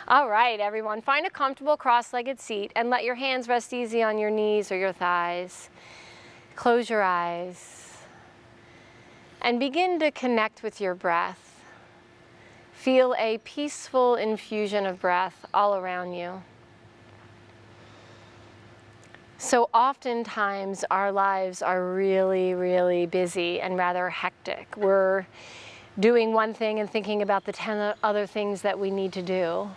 All right, everyone, find a comfortable cross-legged seat and let your hands rest easy on your knees or your thighs. Close your eyes and begin to connect with your breath. Feel a peaceful infusion of breath all around you. So oftentimes our lives are really, really busy and rather hectic. We're doing one thing and thinking about the 10 other things that we need to do.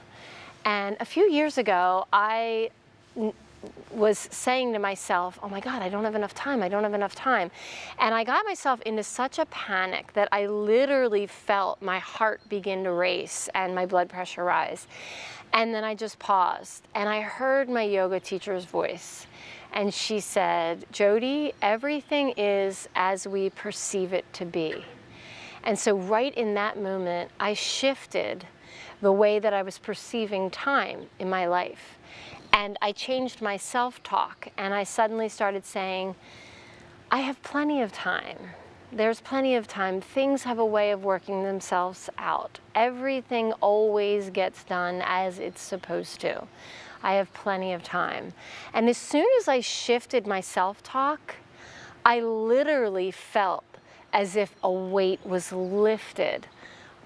And a few years ago, I was saying to myself, oh my God, I don't have enough time, I don't have enough time. And I got myself into such a panic that I literally felt my heart begin to race and my blood pressure rise. And then I just paused and I heard my yoga teacher's voice. And she said, Jodi, everything is as we perceive it to be. And so right in that moment, I shifted the way that I was perceiving time in my life. And I changed my self-talk, and I suddenly started saying, I have plenty of time. There's plenty of time. Things have a way of working themselves out. Everything always gets done as it's supposed to. I have plenty of time. And as soon as I shifted my self-talk, I literally felt as if a weight was lifted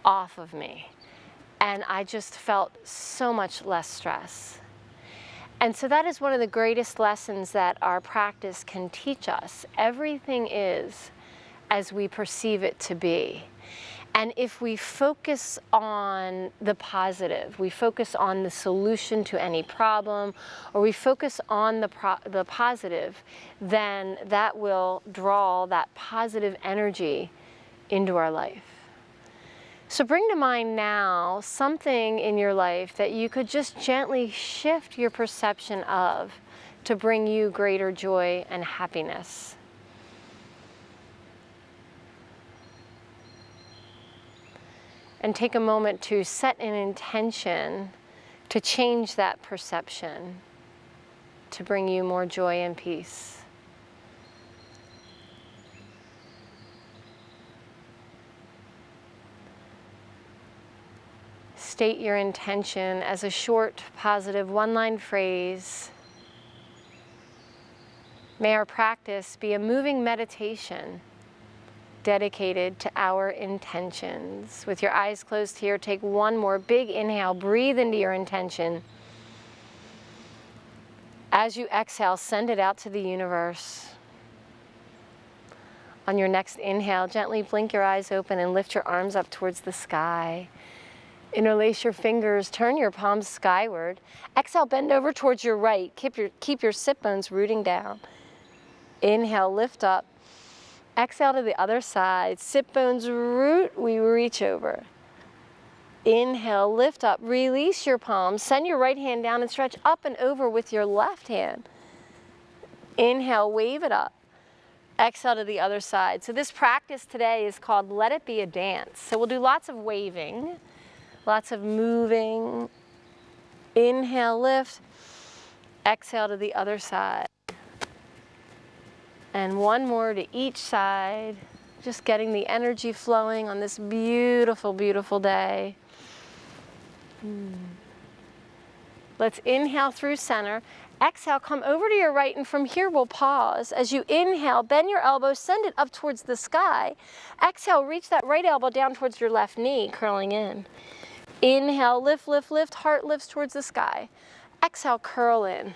off of me. And I just felt so much less stress. And so that is one of the greatest lessons that our practice can teach us. Everything is as we perceive it to be. And if we focus on the positive, we focus on the solution to any problem, or we focus on the positive, then that will draw that positive energy into our life. So bring to mind now something in your life that you could just gently shift your perception of to bring you greater joy and happiness. And take a moment to set an intention to change that perception, to bring you more joy and peace. State your intention as a short, positive, one-line phrase. May our practice be a moving meditation dedicated to our intentions. With your eyes closed here, take one more big inhale. Breathe into your intention. As you exhale, send it out to the universe. On your next inhale, gently blink your eyes open and lift your arms up towards the sky. Interlace your fingers, turn your palms skyward. Exhale, bend over towards your right. Keep your sit bones rooting down. Inhale, lift up. Exhale to the other side. Sit bones root, we reach over. Inhale, lift up, release your palms. Send your right hand down and stretch up and over with your left hand. Inhale, wave it up. Exhale to the other side. So this practice today is called Let It Be a Dance. So we'll do lots of waving, lots of moving. Inhale, lift. Exhale to the other side. And one more to each side, just getting the energy flowing on this beautiful, beautiful day. Let's inhale through center. Exhale, come over to your right, and from here we'll pause. As you inhale, bend your elbow, send it up towards the sky. Exhale, reach that right elbow down towards your left knee, curling in. Inhale, lift, lift, lift, heart lifts towards the sky. Exhale, curl in.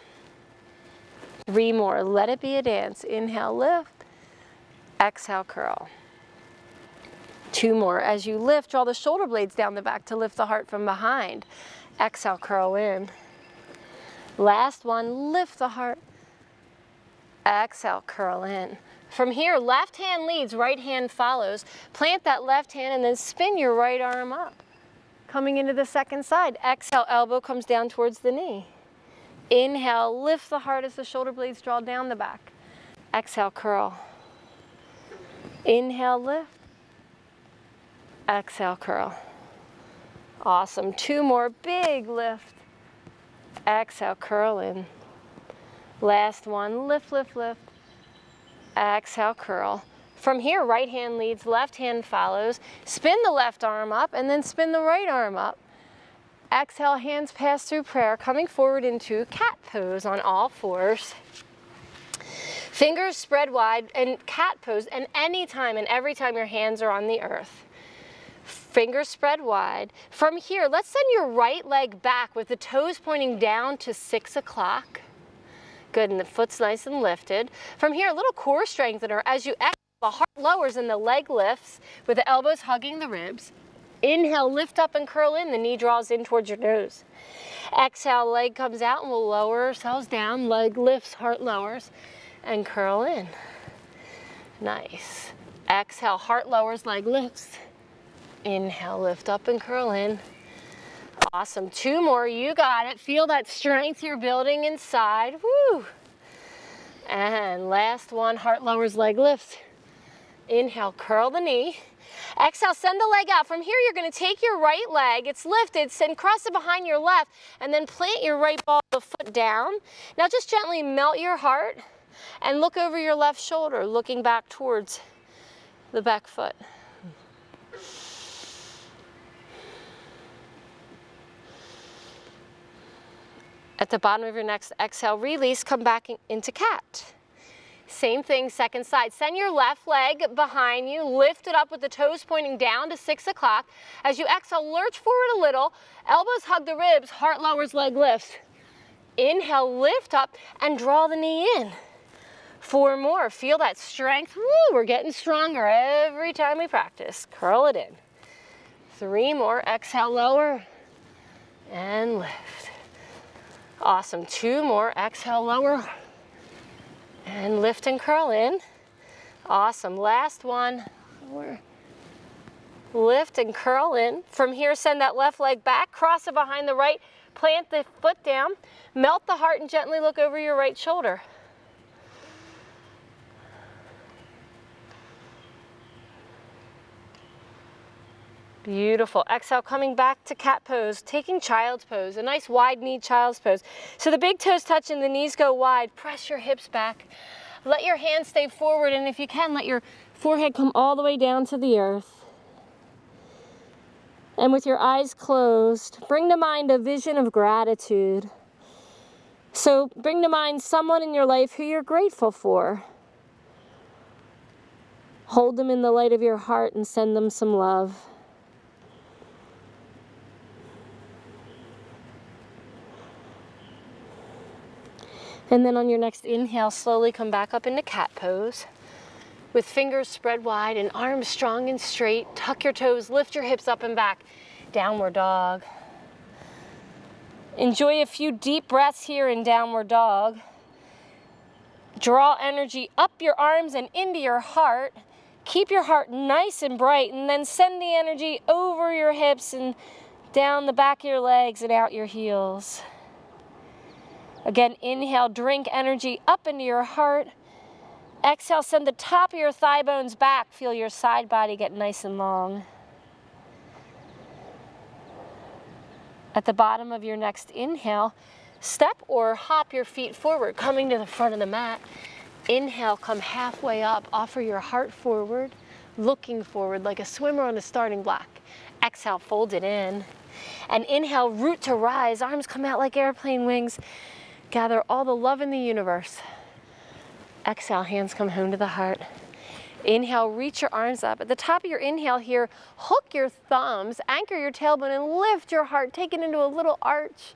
3 more. Let it be a dance. Inhale, lift. Exhale, curl. 2 more. As you lift, draw the shoulder blades down the back to lift the heart from behind. Exhale, curl in. Last one. Lift the heart. Exhale, curl in. From here, left hand leads, right hand follows. Plant that left hand and then spin your right arm up. Coming into the second side. Exhale, elbow comes down towards the knee. Inhale, lift the heart as the shoulder blades draw down the back. Exhale, curl. Inhale, lift. Exhale, curl. Awesome. 2 more, big lift. Exhale, curl in. Last one, lift, lift, lift. Exhale, curl. From here, right hand leads, left hand follows. Spin the left arm up and then spin the right arm up. Exhale, hands pass through prayer, coming forward into cat pose on all fours. Fingers spread wide and cat pose, and anytime and every time your hands are on the earth. Fingers spread wide. From here, let's send your right leg back with the toes pointing down to 6 o'clock. Good, and the foot's nice and lifted. From here, a little core strengthener. As you exhale, the heart lowers and the leg lifts with the elbows hugging the ribs. Inhale, lift up and curl in. The knee draws in towards your nose. Exhale, leg comes out and we'll lower ourselves down. Leg lifts, heart lowers, and curl in. Nice. Exhale, heart lowers, leg lifts. Inhale, lift up and curl in. Awesome. 2 more. You got it. Feel that strength you're building inside. Woo. And last one, heart lowers, leg lifts. Inhale, curl the knee. Exhale, send the leg out. From here, you're going to take your right leg. It's lifted. Send cross it behind your left. And then plant your right ball of the foot down. Now just gently melt your heart and look over your left shoulder, looking back towards the back foot. At the bottom of your next exhale, release, come back into cat. Same thing, second side. Send your left leg behind you, lift it up with the toes pointing down to 6 o'clock. As you exhale, lurch forward a little, elbows hug the ribs, heart lowers, leg lifts. Inhale, lift up and draw the knee in. 4 more, feel that strength. Woo, we're getting stronger every time we practice. Curl it in. 3 more, exhale, lower and lift. Awesome, 2 more, exhale, lower, and lift and curl in. Awesome, last one, lower, lift and curl in. From here, send that left leg back, cross it behind the right, plant the foot down, melt the heart and gently look over your right shoulder. Beautiful. Exhale, coming back to cat pose, taking child's pose, a nice wide knee child's pose. So the big toes touch and the knees go wide. Press your hips back. Let your hands stay forward, and if you can, let your forehead come all the way down to the earth. And with your eyes closed, bring to mind a vision of gratitude. So bring to mind someone in your life who you're grateful for. Hold them in the light of your heart and send them some love. And then on your next inhale, slowly come back up into cat pose. With fingers spread wide and arms strong and straight, tuck your toes, lift your hips up and back. Downward dog. Enjoy a few deep breaths here in downward dog. Draw energy up your arms and into your heart. Keep your heart nice and bright, and then send the energy over your hips and down the back of your legs and out your heels. Again, inhale, drink energy up into your heart. Exhale, send the top of your thigh bones back. Feel your side body get nice and long. At the bottom of your next inhale, step or hop your feet forward, coming to the front of the mat. Inhale, come halfway up, offer your heart forward, looking forward like a swimmer on a starting block. Exhale, fold it in. And inhale, root to rise, arms come out like airplane wings. Gather all the love in the universe. Exhale, hands come home to the heart. Inhale, reach your arms up. At the top of your inhale here, hook your thumbs, anchor your tailbone, and lift your heart. Take it into a little arch.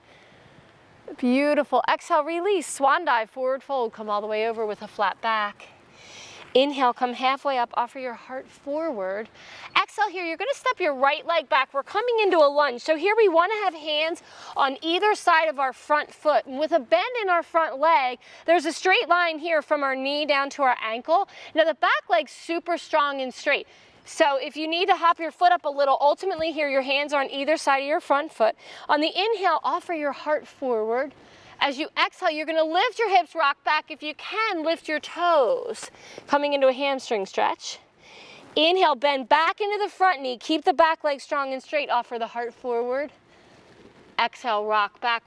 Beautiful. Exhale, release. Swan dive, forward fold. Come all the way over with a flat back. Inhale, come halfway up, offer your heart forward. Exhale here, you're gonna step your right leg back. We're coming into a lunge. So here we wanna have hands on either side of our front foot. And with a bend in our front leg, there's a straight line here from our knee down to our ankle. Now the back leg's super strong and straight. So if you need to hop your foot up a little, ultimately here your hands are on either side of your front foot. On the inhale, offer your heart forward. As you exhale, you're gonna lift your hips, rock back. If you can, lift your toes, coming into a hamstring stretch. Inhale, bend back into the front knee. Keep the back leg strong and straight. Offer the heart forward. Exhale, rock back,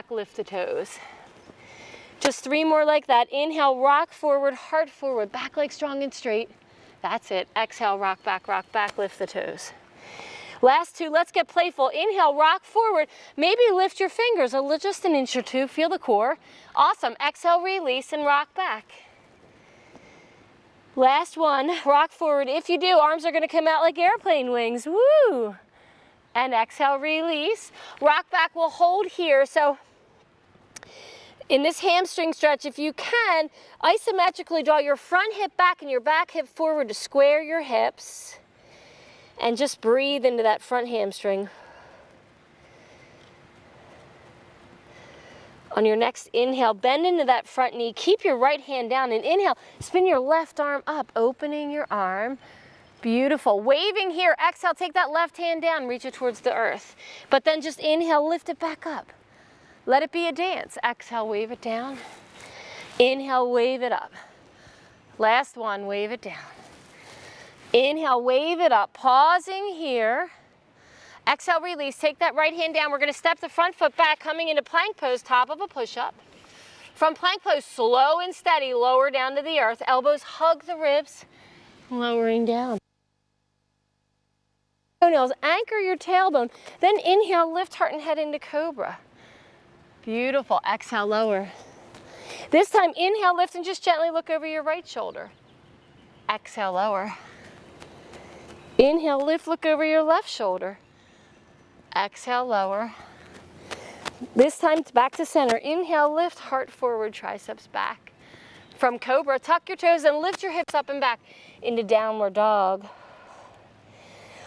lift the toes. Just 3 more like that. Inhale, rock forward, heart forward, back leg strong and straight. That's it. Exhale, rock back, lift the toes. Last two, let's get playful. Inhale, rock forward. Maybe lift your fingers just an inch or two. Feel the core. Awesome. Exhale, release and rock back. Last one, rock forward. If you do, arms are going to come out like airplane wings. Woo! And exhale, release. Rock back, we'll hold here. So in this hamstring stretch, if you can, isometrically draw your front hip back and your back hip forward to square your hips. And just breathe into that front hamstring. On your next inhale, bend into that front knee. Keep your right hand down and inhale. Spin your left arm up, opening your arm. Beautiful. Waving here. Exhale, take that left hand down, reach it towards the earth. But then just inhale, lift it back up. Let it be a dance. Exhale, wave it down. Inhale, wave it up. Last one, wave it down. Inhale, wave it up. Pausing here. Exhale, release. Take that right hand down. We're going to step the front foot back, coming into plank pose, top of a push-up. From plank pose, slow and steady, lower down to the earth. Elbows hug the ribs, lowering down. Toenails, anchor your tailbone. Then inhale, lift heart and head into cobra. Beautiful. Exhale, lower. This time, inhale, lift and just gently look over your right shoulder. Exhale, lower. Inhale, lift, look over your left shoulder. Exhale, lower. This time, it's back to center. Inhale, lift, heart forward, triceps back. From cobra, tuck your toes and lift your hips up and back into downward dog.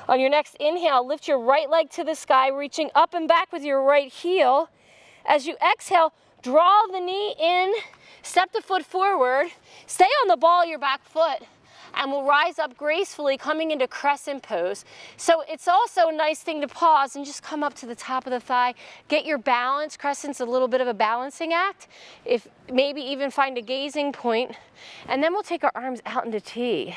On your next inhale, lift your right leg to the sky, reaching up and back with your right heel. As you exhale, draw the knee in, step the foot forward, stay on the ball of your back foot, and we'll rise up gracefully, coming into crescent pose. So it's also a nice thing to pause and just come up to the top of the thigh. Get your balance. Crescent's a little bit of a balancing act. If maybe even find a gazing point. And then we'll take our arms out into T.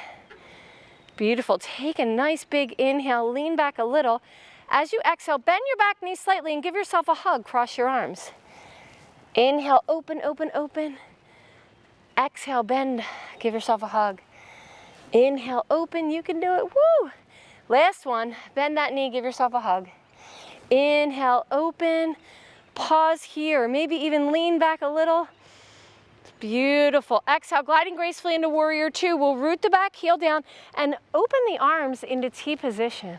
Beautiful. Take a nice big inhale, lean back a little. As you exhale, bend your back knee slightly and give yourself a hug. Cross your arms. Inhale, open, open, open. Exhale, bend, give yourself a hug. Inhale, open, you can do it, woo! Last one, bend that knee, give yourself a hug. Inhale, open, pause here, maybe even lean back a little. Beautiful. Exhale, gliding gracefully into warrior two. We'll root the back heel down and open the arms into T position.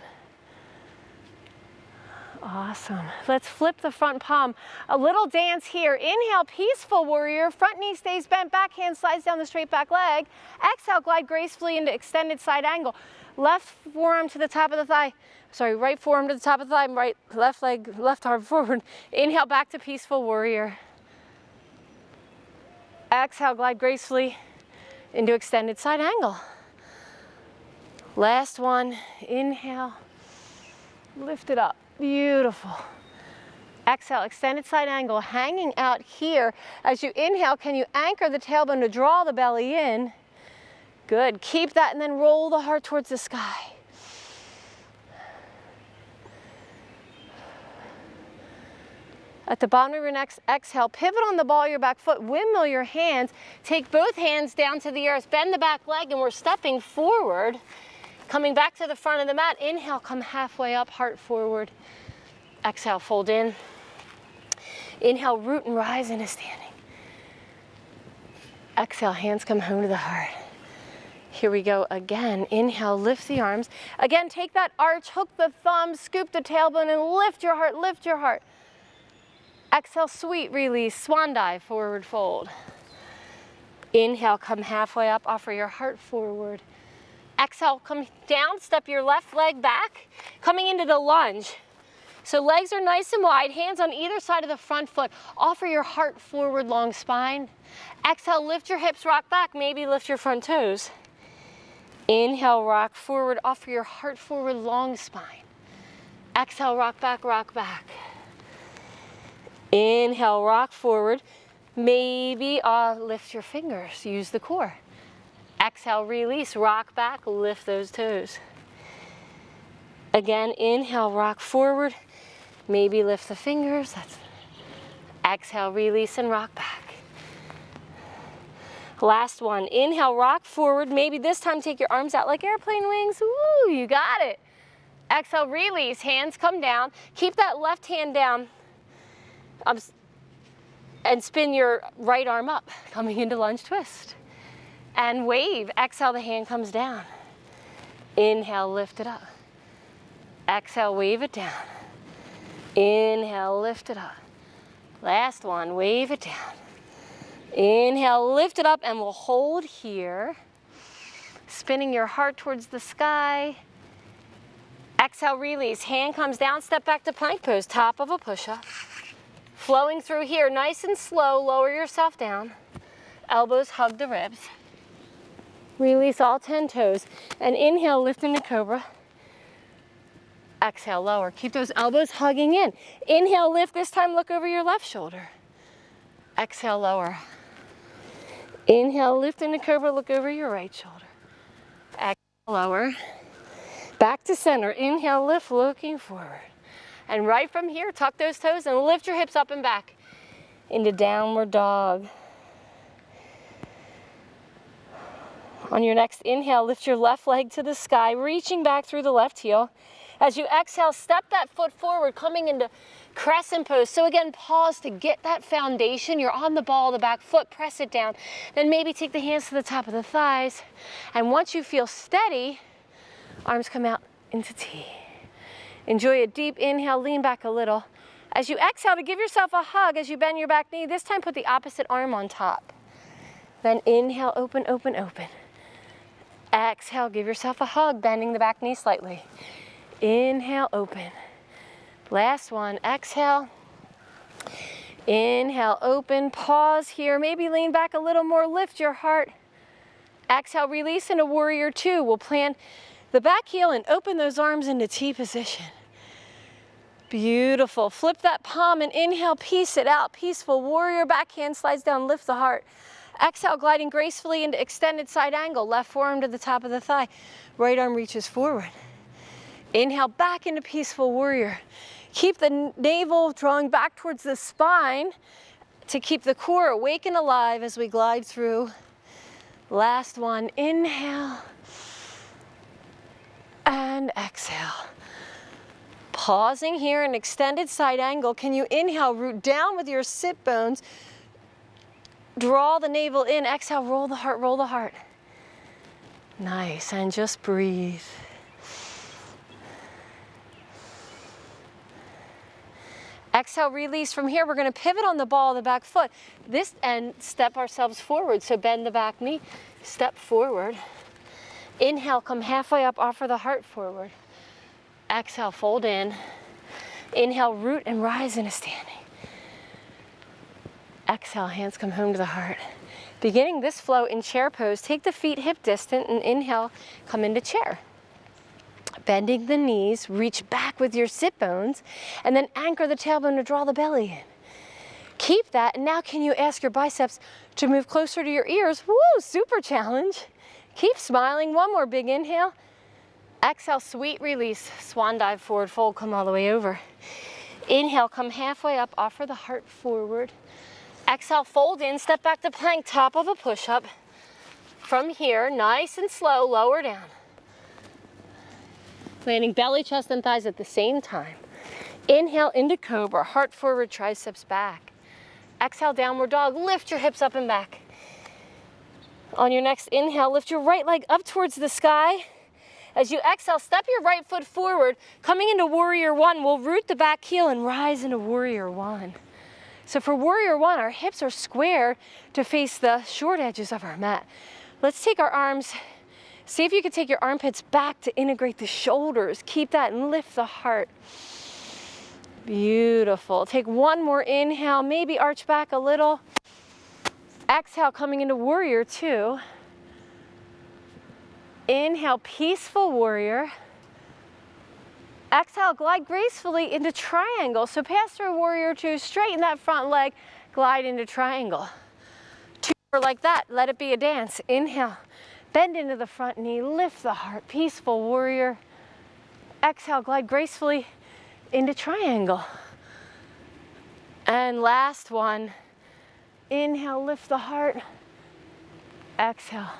Awesome. Let's flip the front palm. A little dance here. Inhale, peaceful warrior. Front knee stays bent, back hand slides down the straight back leg. Exhale, glide gracefully into extended side angle. Left forearm to the top of the thigh. Sorry, right forearm to the top of the thigh, right, left leg, left arm forward. Inhale, back to peaceful warrior. Exhale, glide gracefully into extended side angle. Last one. Inhale, lift it up. Beautiful. Exhale, extended side angle, hanging out here. As you inhale, can you anchor the tailbone to draw the belly in? Good. Keep that and then roll the heart towards the sky. At the bottom of your next exhale, pivot on the ball of your back foot, windmill your hands, take both hands down to the earth, bend the back leg, and we're stepping forward. Coming back to the front of the mat, inhale, come halfway up, heart forward. Exhale, fold in. Inhale, root and rise into standing. Exhale, hands come home to the heart. Here we go again. Inhale, lift the arms. Again, take that arch, hook the thumbs, scoop the tailbone, and lift your heart, lift your heart. Exhale, sweet release, swan dive, forward fold. Inhale, come halfway up, offer your heart forward. Exhale, come down, step your left leg back, coming into the lunge. So legs are nice and wide, hands on either side of the front foot. Offer your heart forward, long spine. Exhale, lift your hips, rock back, maybe lift your front toes. Inhale, rock forward, offer your heart forward, long spine. Exhale, rock back, rock back. Inhale, rock forward, maybe lift your fingers, use the core. Exhale, release, rock back, lift those toes. Again, inhale, rock forward, maybe lift the fingers. Exhale, release and rock back. Last one, inhale, rock forward, maybe this time take your arms out like airplane wings. Woo, you got it. Exhale, release, hands come down. Keep that left hand down and spin your right arm up, coming into lunge twist. And wave, exhale, the hand comes down. Inhale, lift it up. Exhale, wave it down. Inhale, lift it up. Last one, wave it down. Inhale, lift it up, and we'll hold here. Spinning your heart towards the sky. Exhale, release, hand comes down, step back to plank pose, top of a push-up. Flowing through here, nice and slow, lower yourself down. Elbows hug the ribs. Release all 10 toes. And inhale, lift into cobra. Exhale, lower. Keep those elbows hugging in. Inhale, lift. This time, look over your left shoulder. Exhale, lower. Inhale, lift into cobra. Look over your right shoulder. Exhale, lower. Back to center. Inhale, lift, looking forward. And right from here, tuck those toes and lift your hips up and back into downward dog. On your next inhale, lift your left leg to the sky, reaching back through the left heel. As you exhale, step that foot forward, coming into crescent pose. So again, pause to get that foundation. You're on the ball of the back foot, press it down. Then maybe take the hands to the top of the thighs. And once you feel steady, arms come out into T. Enjoy a deep inhale, lean back a little. As you exhale, to give yourself a hug as you bend your back knee, this time put the opposite arm on top. Then inhale, open, open, open. Exhale, give yourself a hug, bending the back knee slightly. Inhale, open. Last one, exhale. Inhale, open, pause here. Maybe lean back a little more, lift your heart. Exhale, release into warrior two. We'll plant the back heel and open those arms into T position. Beautiful. Flip that palm and inhale, peace it out. Peaceful warrior, back hand slides down, lift the heart. Exhale, gliding gracefully into extended side angle. Left forearm to the top of the thigh. Right arm reaches forward. Inhale, back into peaceful warrior. Keep the navel drawing back towards the spine to keep the core awake and alive as we glide through. Last one, inhale and exhale. Pausing here in extended side angle. Can you inhale, root down with your sit bones. Draw the navel in, exhale, roll the heart, roll the heart. Nice, and just breathe. Exhale, release. From here, we're gonna pivot on the ball of the back foot. And step ourselves forward. So bend the back knee, step forward. Inhale, come halfway up, offer the heart forward. Exhale, fold in. Inhale, root and rise into standing. Exhale, hands come home to the heart. Beginning this flow in chair pose, take the feet hip distant and inhale, come into chair. Bending the knees, reach back with your sit bones and then anchor the tailbone to draw the belly in. Keep that, and now can you ask your biceps to move closer to your ears? Woo, super challenge. Keep smiling, one more big inhale. Exhale, sweet release, swan dive, forward fold, come all the way over. Inhale, come halfway up, offer the heart forward. Exhale, fold in, step back to plank, top of a push-up. From here, nice and slow, lower down. Landing belly, chest, and thighs at the same time. Inhale into cobra, heart forward, triceps back. Exhale, downward dog, lift your hips up and back. On your next inhale, lift your right leg up towards the sky. As you exhale, step your right foot forward. Coming into warrior one, we'll root the back heel and rise into warrior one. So for warrior one, our hips are squared to face the short edges of our mat. Let's take our arms, see if you can take your armpits back to integrate the shoulders. Keep that and lift the heart. Beautiful. Take one more inhale, maybe arch back a little. Exhale, coming into warrior two. Inhale, peaceful warrior. Exhale, glide gracefully into triangle. So pass through warrior two, straighten that front leg, glide into triangle. Two more like that, let it be a dance. Inhale, bend into the front knee, lift the heart, peaceful warrior. Exhale, glide gracefully into triangle. And last one, inhale, lift the heart. Exhale,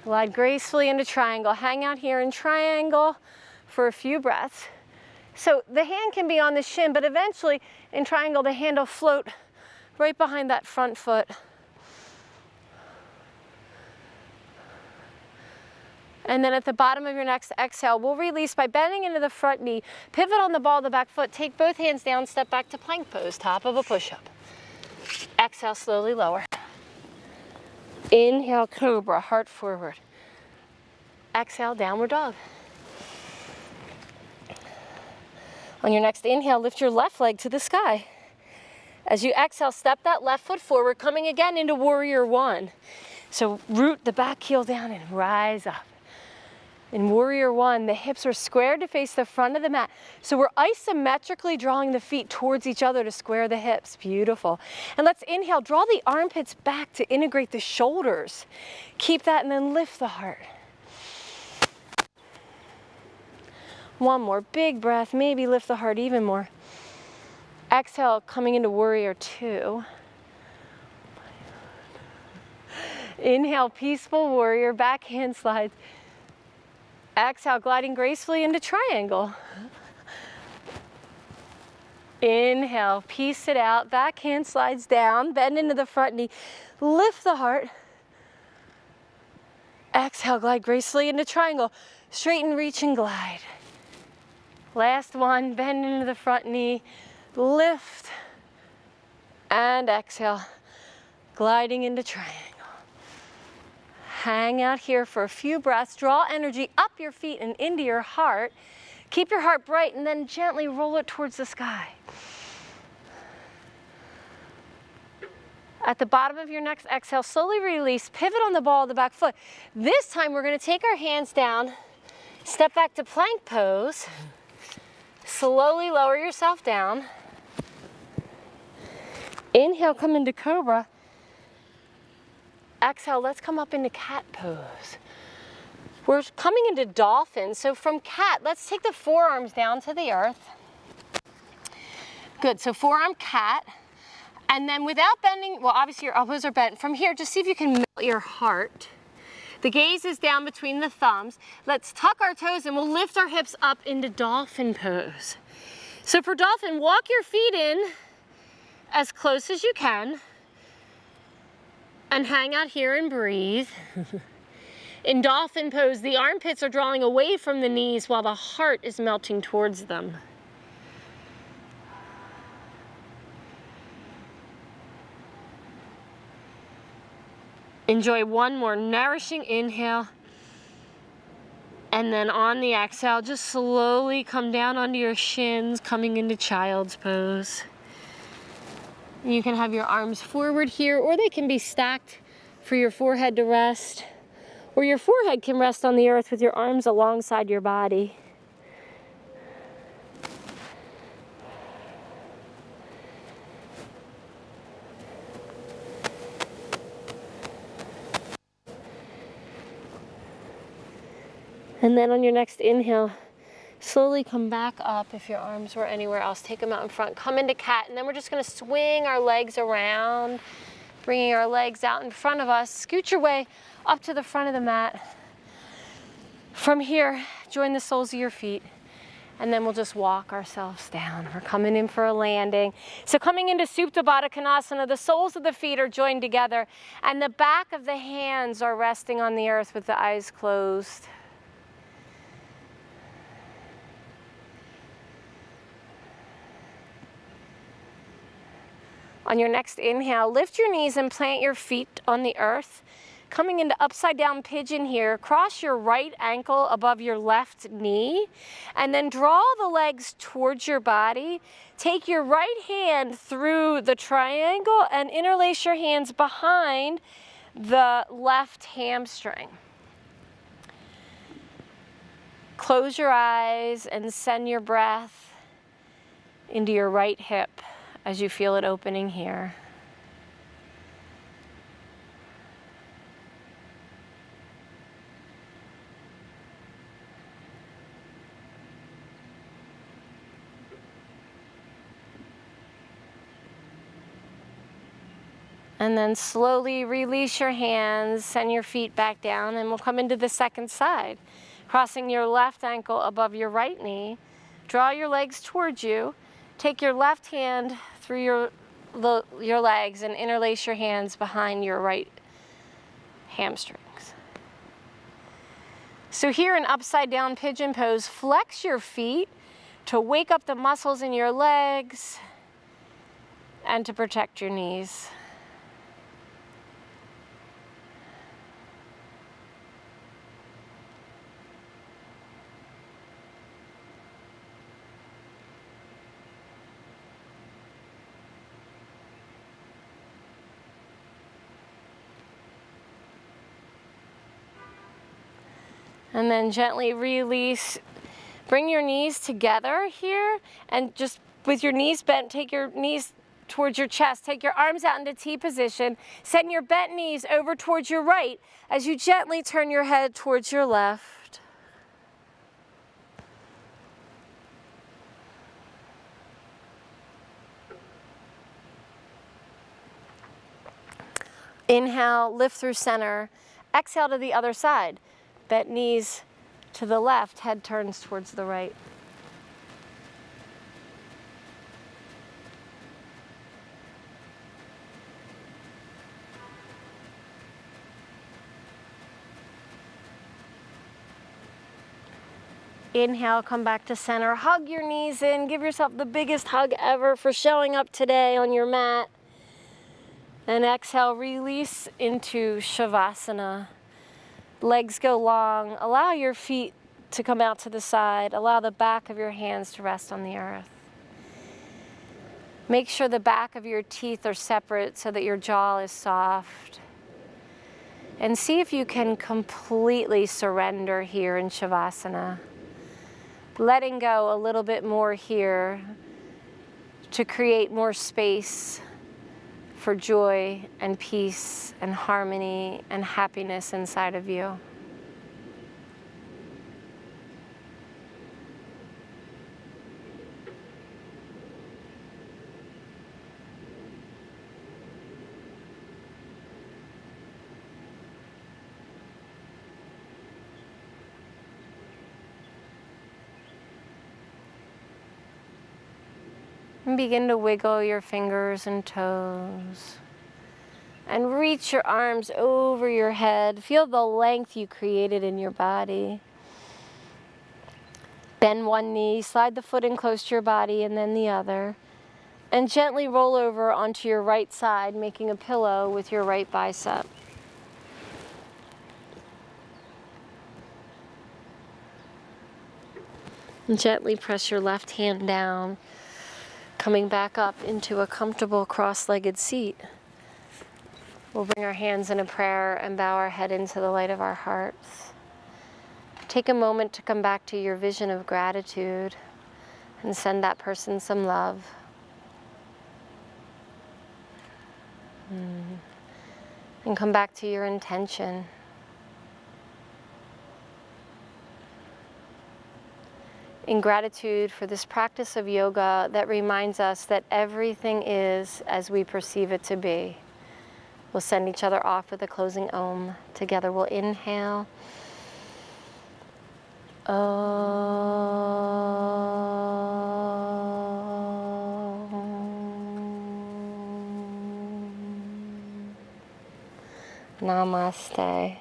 glide gracefully into triangle. Hang out here in triangle for a few breaths. So the hand can be on the shin, but eventually in triangle, the hand will float right behind that front foot. And then at the bottom of your next exhale, we'll release by bending into the front knee, pivot on the ball of the back foot, take both hands down, step back to plank pose, top of a push-up. Exhale, slowly lower. Inhale, cobra, heart forward. Exhale, downward dog. On your next inhale, lift your left leg to the sky. As you exhale, step that left foot forward, coming again into warrior one. So root the back heel down and rise up. In warrior one, the hips are squared to face the front of the mat. So we're isometrically drawing the feet towards each other to square the hips. Beautiful. And let's inhale, draw the armpits back to integrate the shoulders. Keep that and then lift the heart. One more big breath, maybe lift the heart even more. Exhale, coming into warrior two. Inhale, peaceful warrior, back hand slides. Exhale, gliding gracefully into triangle. Inhale, peace it out, back hand slides down, bend into the front knee, lift the heart. Exhale, glide gracefully into triangle, straighten, reach and glide. Last one, bend into the front knee, lift, and exhale, gliding into triangle. Hang out here for a few breaths, draw energy up your feet and into your heart. Keep your heart bright and then gently roll it towards the sky. At the bottom of your next exhale, slowly release, pivot on the ball of the back foot. This time we're gonna take our hands down, step back to plank pose, slowly lower yourself down. Inhale, come into cobra. Exhale, let's come up into cat pose. We're coming into dolphin. So from cat, let's take the forearms down to the earth. Good, so forearm cat. And then without bending, well, obviously your elbows are bent. From here, just see if you can melt your heart. The gaze is down between the thumbs. Let's tuck our toes and we'll lift our hips up into dolphin pose. So for dolphin, walk your feet in as close as you can. And hang out here and breathe. In dolphin pose, the armpits are drawing away from the knees while the heart is melting towards them. Enjoy one more nourishing inhale. And then on the exhale, just slowly come down onto your shins, coming into child's pose. You can have your arms forward here, or they can be stacked for your forehead to rest. Or your forehead can rest on the earth with your arms alongside your body. And then on your next inhale, slowly come back up. If your arms were anywhere else, take them out in front. Come into cat, and then we're just gonna swing our legs around, bringing our legs out in front of us. Scoot your way up to the front of the mat. From here, join the soles of your feet, and then we'll just walk ourselves down. We're coming in for a landing. So coming into Supta Baddha Konasana, the soles of the feet are joined together, and the back of the hands are resting on the earth with the eyes closed. On your next inhale, lift your knees and plant your feet on the earth. Coming into upside down pigeon here, cross your right ankle above your left knee, and then draw the legs towards your body. Take your right hand through the triangle and interlace your hands behind the left hamstring. Close your eyes and send your breath into your right hip as you feel it opening here. And then slowly release your hands, send your feet back down, and we'll come into the second side. Crossing your left ankle above your right knee. Draw your legs towards you. Take your left hand through your legs and interlace your hands behind your right hamstrings. So here in upside down pigeon pose, flex your feet to wake up the muscles in your legs and to protect your knees. And then gently release. Bring your knees together here, and just with your knees bent, take your knees towards your chest. Take your arms out into T position. Send your bent knees over towards your right as you gently turn your head towards your left. Inhale, lift through center. Exhale to the other side. Bent knees to the left, head turns towards the right. Inhale, come back to center. Hug your knees in. Give yourself the biggest hug ever for showing up today on your mat. And exhale, release into Shavasana. Legs go long. Allow your feet to come out to the side. Allow the back of your hands to rest on the earth. Make sure the back of your teeth are separate so that your jaw is soft. And see if you can completely surrender here in Shavasana. Letting go a little bit more here to create more space for joy and peace and harmony and happiness inside of you. And begin to wiggle your fingers and toes. And reach your arms over your head. Feel the length you created in your body. Bend one knee, slide the foot in close to your body, and then the other. And gently roll over onto your right side, making a pillow with your right bicep. And gently press your left hand down, coming back up into a comfortable cross-legged seat. We'll bring our hands in a prayer and bow our head into the light of our hearts. Take a moment to come back to your vision of gratitude and send that person some love. And come back to your intention. In gratitude for this practice of yoga that reminds us that everything is as we perceive it to be. We'll send each other off with a closing Om. Together we'll inhale. Om. Namaste.